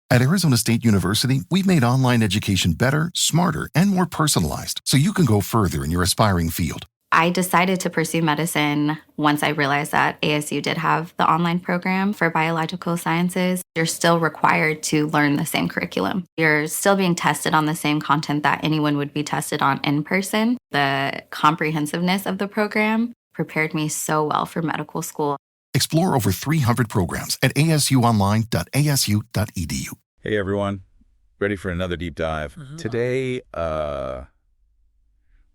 At Arizona State University, we've made online education better, smarter, and more personalized so you can go further in your aspiring field. I decided to pursue medicine once I realized that ASU did have the online program for biological sciences. You're still required to learn the same curriculum. You're still being tested on the same content that anyone would be tested on in person. The comprehensiveness of the program prepared me so well for medical school. Explore over 300 programs at asuonline.asu.edu. Hey everyone, ready for another deep dive. Today, we're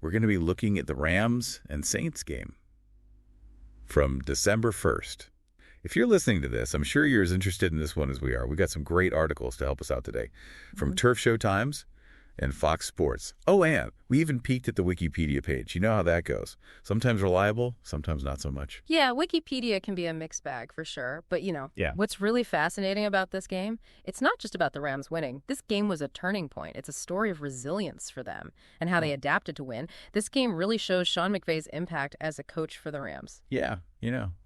going to be looking at the Rams and Saints game from December 1st. If you're listening to this, I'm sure you're as interested in this one as we are. We got some great articles to help us out today from Turf Show Times and Fox Sports. Oh, and we even peeked at the Wikipedia page. You know how that goes. Sometimes reliable, sometimes not so much. Yeah, Wikipedia can be a mixed bag for sure. But, what's really fascinating about this game, it's not just about the Rams winning. This game was a turning point. It's a story of resilience for them and how they adapted to win. This game really shows Sean McVay's impact as a coach for the Rams. Yeah,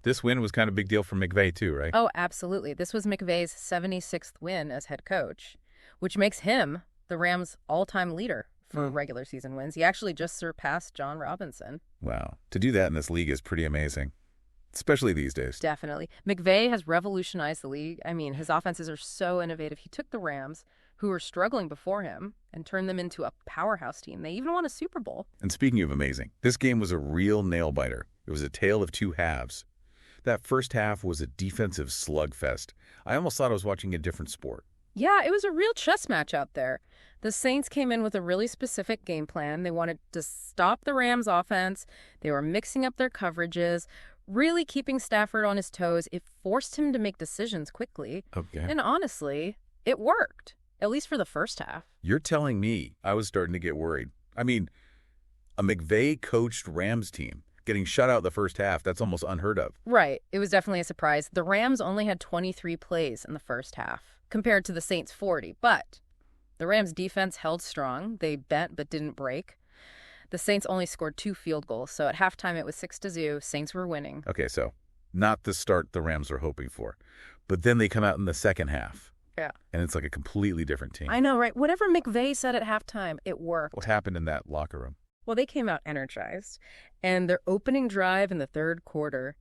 this win was kind of a big deal for McVay too, right? Oh, absolutely. This was McVay's 76th win as head coach, which makes him the Rams' all-time leader for regular season wins. He actually just surpassed John Robinson. Wow. To do that in this league is pretty amazing, especially these days. Definitely. McVay has revolutionized the league. I mean, his offenses are so innovative. He took the Rams, who were struggling before him, and turned them into a powerhouse team. They even won a Super Bowl. And speaking of amazing, this game was a real nail-biter. It was a tale of two halves. That first half was a defensive slugfest. I almost thought I was watching a different sport. Yeah, it was a real chess match out there. The Saints came in with a really specific game plan. They wanted to stop the Rams' offense. They were mixing up their coverages, really keeping Stafford on his toes. It forced him to make decisions quickly. Okay. And honestly, it worked, at least for the first half. You're telling me I was starting to get worried. I mean, a McVay-coached Rams team getting shut out the first half, that's almost unheard of. Right. It was definitely a surprise. The Rams only had 23 plays in the first half, compared to the Saints' 40. But the Rams' defense held strong. They bent but didn't break. The Saints only scored 2 field goals, so at halftime it was 6-0. Saints were winning. Okay, so not the start the Rams were hoping for. But then they come out in the second half. Yeah. And it's like a completely different team. I know, right? Whatever McVay said at halftime, it worked. What happened in that locker room? Well, they came out energized, and their opening drive in the third quarter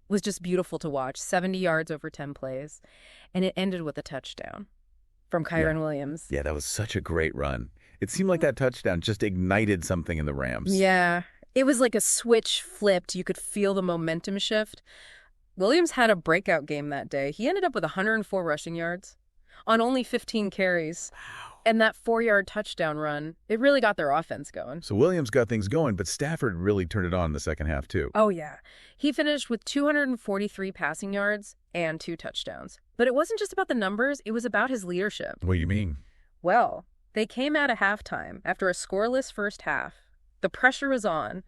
was just beautiful to watch. 70 yards over 10 plays, and it ended with a touchdown from Kyren Williams. Yeah, that was such a great run. It seemed like that touchdown just ignited something in the Rams. Yeah, it was like a switch flipped. You could feel the momentum shift. Williams had a breakout game that day. He ended up with 104 rushing yards on only 15 carries. Wow. And that 4-yard touchdown run, it really got their offense going. So Williams got things going, but Stafford really turned it on in the second half, too. Oh, yeah. He finished with 243 passing yards and 2 touchdowns. But it wasn't just about the numbers. It was about his leadership. What do you mean? Well, they came out of halftime after a scoreless first half. The pressure was on,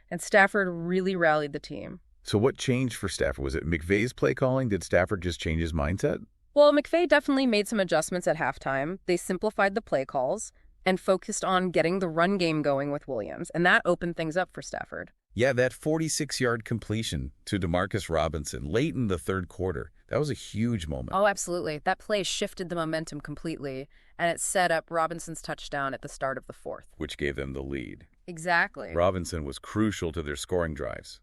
and Stafford really rallied the team. So what changed for Stafford? Was it McVay's play calling? Did Stafford just change his mindset? Well, McVay definitely made some adjustments at halftime. They simplified the play calls and focused on getting the run game going with Williams, and that opened things up for Stafford. Yeah, that 46-yard completion to Demarcus Robinson late in the third quarter, that was a huge moment. Oh, absolutely. That play shifted the momentum completely, and it set up Robinson's touchdown at the start of the fourth. Which gave them the lead. Exactly. Robinson was crucial to their scoring drives.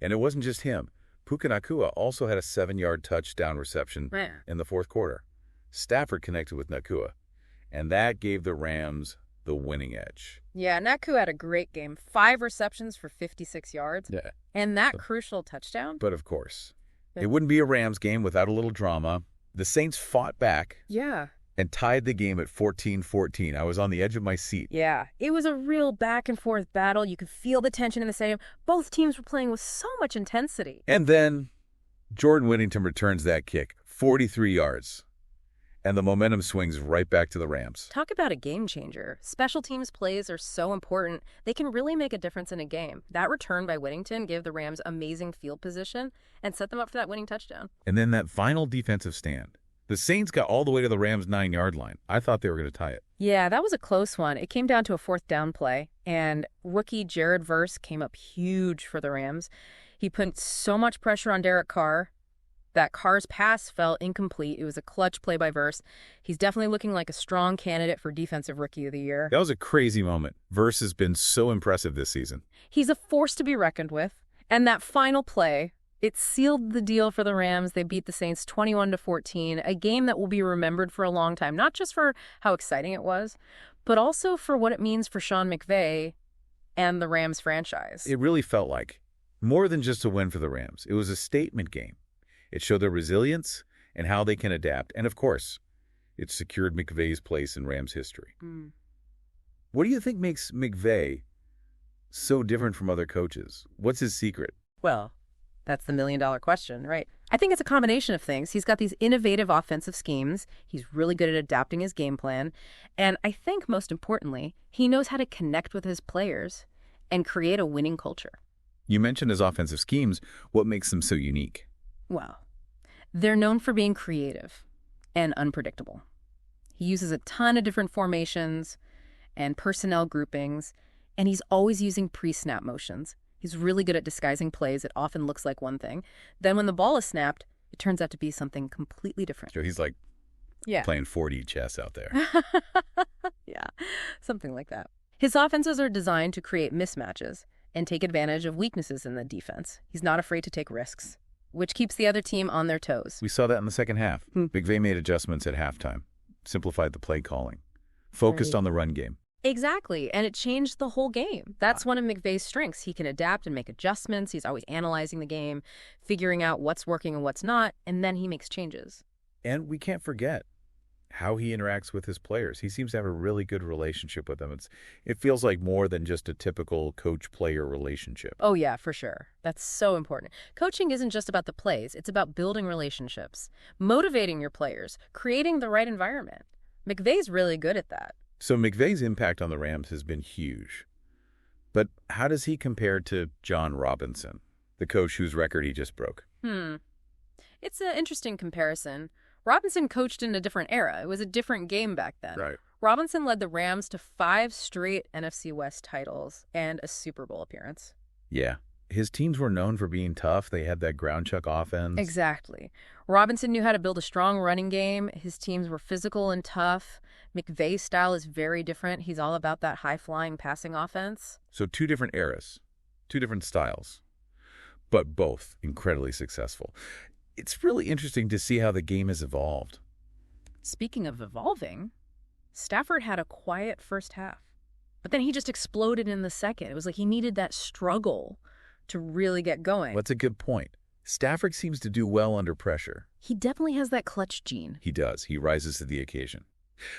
And it wasn't just him. Puka Nacua also had a 7-yard touchdown reception in the fourth quarter. Stafford connected with Nacua, and that gave the Rams the winning edge. Yeah, Nacua had a great game. 5 receptions for 56 yards. Yeah. And that crucial touchdown. But of course, it wouldn't be a Rams game without a little drama. The Saints fought back. Yeah. And tied the game at 14-14. I was on the edge of my seat. Yeah, it was a real back-and-forth battle. You could feel the tension in the stadium. Both teams were playing with so much intensity. And then Jordan Whittington returns that kick, 43 yards. And the momentum swings right back to the Rams. Talk about a game changer. Special teams plays are so important. They can really make a difference in a game. That return by Whittington gave the Rams amazing field position and set them up for that winning touchdown. And then that final defensive stand. The Saints got all the way to the Rams' 9-yard line. I thought they were going to tie it. Yeah, that was a close one. It came down to a 4th down play, and rookie Jared Verse came up huge for the Rams. He put so much pressure on Derek Carr That Carr's pass fell incomplete. It was a clutch play by Verse. He's definitely looking like a strong candidate for Defensive Rookie of the Year. That was a crazy moment. Verse has been so impressive this season. He's a force to be reckoned with. And that final play, it sealed the deal for the Rams. They beat the Saints 21-14, a game that will be remembered for a long time, not just for how exciting it was, but also for what it means for Sean McVay and the Rams franchise. It really felt like more than just a win for the Rams. It was a statement game. It showed their resilience and how they can adapt. And, of course, it secured McVay's place in Rams history. What do you think makes McVay so different from other coaches? What's his secret? Well, that's the million-dollar question, right? I think it's a combination of things. He's got these innovative offensive schemes. He's really good at adapting his game plan. And I think, most importantly, he knows how to connect with his players and create a winning culture. You mentioned his offensive schemes. What makes them so unique? Well, they're known for being creative and unpredictable. He uses a ton of different formations and personnel groupings, and he's always using pre-snap motions. He's really good at disguising plays. It often looks like one thing. Then when the ball is snapped, it turns out to be something completely different. So he's like playing 4D chess out there. Yeah, something like that. His offenses are designed to create mismatches and take advantage of weaknesses in the defense. He's not afraid to take risks, which keeps the other team on their toes. We saw that in the second half. McVay made adjustments at halftime, simplified the play calling, focused on the run game. Exactly, and it changed the whole game. That's one of McVay's strengths. He can adapt and make adjustments. He's always analyzing the game, figuring out what's working and what's not, and then he makes changes. And we can't forget how he interacts with his players. He seems to have a really good relationship with them. It feels like more than just a typical coach-player relationship. Oh, yeah, for sure. That's so important. Coaching isn't just about the plays. It's about building relationships, motivating your players, creating the right environment. McVay's really good at that. So McVay's impact on the Rams has been huge. But how does he compare to John Robinson, the coach whose record he just broke? It's an interesting comparison. Robinson coached in a different era. It was a different game back then. Right. Robinson led the Rams to 5 straight NFC West titles and a Super Bowl appearance. Yeah. His teams were known for being tough. They had that ground chuck offense. Exactly. Robinson knew how to build a strong running game. His teams were physical and tough. McVay's style is very different. He's all about that high-flying passing offense. So 2 different eras, 2 different styles, but both incredibly successful. It's really interesting to see how the game has evolved. Speaking of evolving, Stafford had a quiet first half, but then he just exploded in the second. It was like he needed that struggle to really get going. That's a good point. Stafford seems to do well under pressure. He definitely has that clutch gene. He does. He rises to the occasion.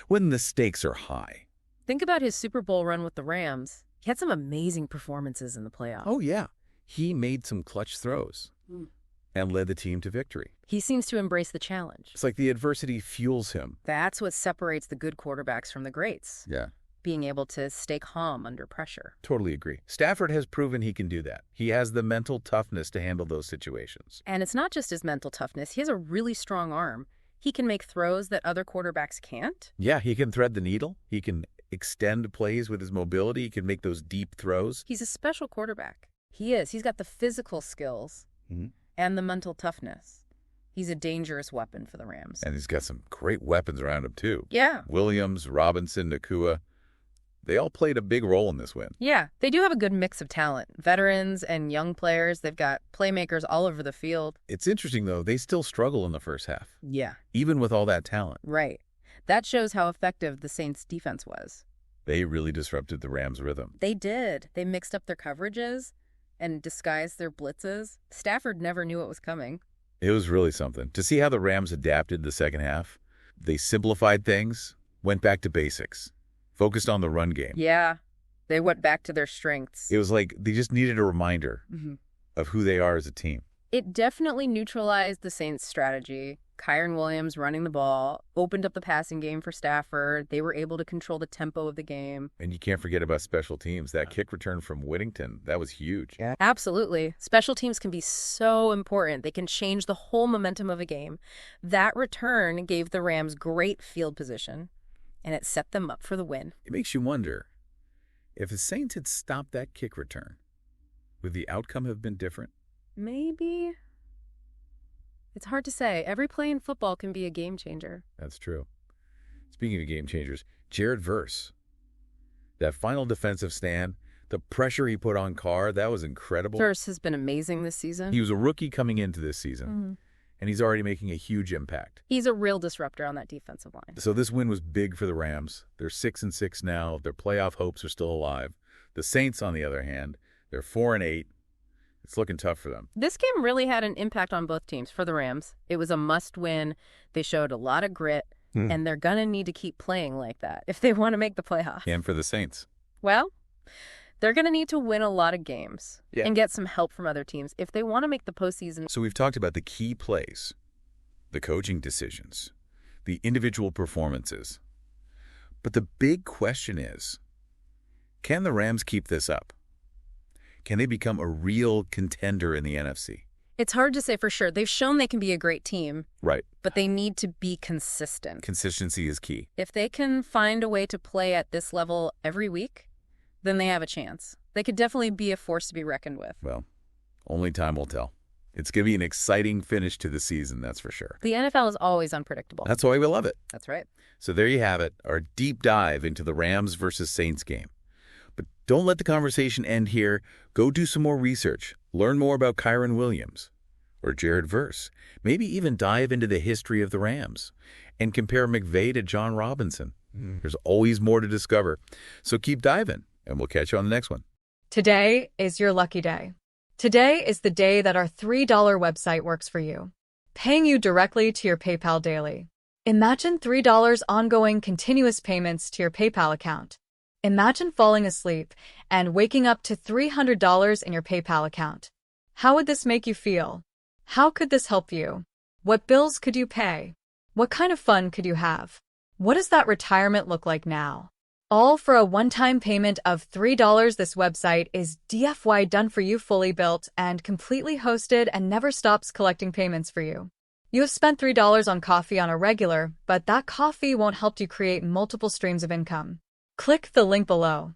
When the stakes are high. Think about his Super Bowl run with the Rams. He had some amazing performances in the playoffs. Oh, yeah. He made some clutch throws and led the team to victory. He seems to embrace the challenge. It's like the adversity fuels him. That's what separates the good quarterbacks from the greats. Yeah. Being able to stay calm under pressure. Totally agree. Stafford has proven he can do that. He has the mental toughness to handle those situations. And it's not just his mental toughness. He has a really strong arm. He can make throws that other quarterbacks can't. Yeah, he can thread the needle. He can extend plays with his mobility. He can make those deep throws. He's a special quarterback. He is. He's got the physical skills and the mental toughness. He's a dangerous weapon for the Rams. And he's got some great weapons around him, too. Yeah. Williams, Robinson, Nakua. They all played a big role in this win. Yeah, they do have a good mix of talent. Veterans and young players. They've got playmakers all over the field. It's interesting, though. They still struggle in the first half. Yeah. Even with all that talent. Right. That shows how effective the Saints' defense was. They really disrupted the Rams' rhythm. They did. They mixed up their coverages and disguised their blitzes. Stafford never knew what was coming. It was really something. To see how the Rams adapted the second half, they simplified things, went back to basics. Focused on the run game. Yeah, they went back to their strengths. It was like they just needed a reminder of who they are as a team. It definitely neutralized the Saints' strategy. Kyren Williams running the ball, opened up the passing game for Stafford. They were able to control the tempo of the game. And you can't forget about special teams. That kick return from Whittington, that was huge. Yeah. Absolutely. Special teams can be so important. They can change the whole momentum of a game. That return gave the Rams great field position. And it set them up for the win. It makes you wonder, if the Saints had stopped that kick return, would the outcome have been different? Maybe. It's hard to say. Every play in football can be a game changer. That's true. Speaking of game changers, Jared Verse. That final defensive stand, the pressure he put on Carr, that was incredible. Verse has been amazing this season. He was a rookie coming into this season, and he's already making a huge impact. He's a real disruptor on that defensive line. So this win was big for the Rams. They're 6-6 now. Their playoff hopes are still alive. The Saints, on the other hand, they're 4-8. It's looking tough for them. This game really had an impact on both teams. For the Rams, it was a must-win. They showed a lot of grit, and they're going to need to keep playing like that if they want to make the playoffs. And for the Saints. Well, they're going to need to win a lot of games and get some help from other teams if they want to make the postseason. So we've talked about the key plays, the coaching decisions, the individual performances. But the big question is, can the Rams keep this up? Can they become a real contender in the NFC? It's hard to say for sure. They've shown they can be a great team. Right. But they need to be consistent. Consistency is key. If they can find a way to play at this level every week, then they have a chance. They could definitely be a force to be reckoned with. Well, only time will tell. It's going to be an exciting finish to the season, that's for sure. The NFL is always unpredictable. That's why we love it. That's right. So there you have it, our deep dive into the Rams versus Saints game. But don't let the conversation end here. Go do some more research. Learn more about Kyren Williams or Jared Verse. Maybe even dive into the history of the Rams and compare McVay to John Robinson. There's always more to discover. So keep diving, and we'll catch you on the next one. Today is your lucky day. Today is the day that our $3 website works for you, paying you directly to your PayPal daily. Imagine $3 ongoing continuous payments to your PayPal account. Imagine falling asleep and waking up to $300 in your PayPal account. How would this make you feel? How could this help you? What bills could you pay? What kind of fun could you have? What does that retirement look like now? All for a one-time payment of $3. This website is DFY done for you, fully built and completely hosted, and never stops collecting payments for you. You have spent $3 on coffee on a regular, but that coffee won't help you create multiple streams of income. Click the link below.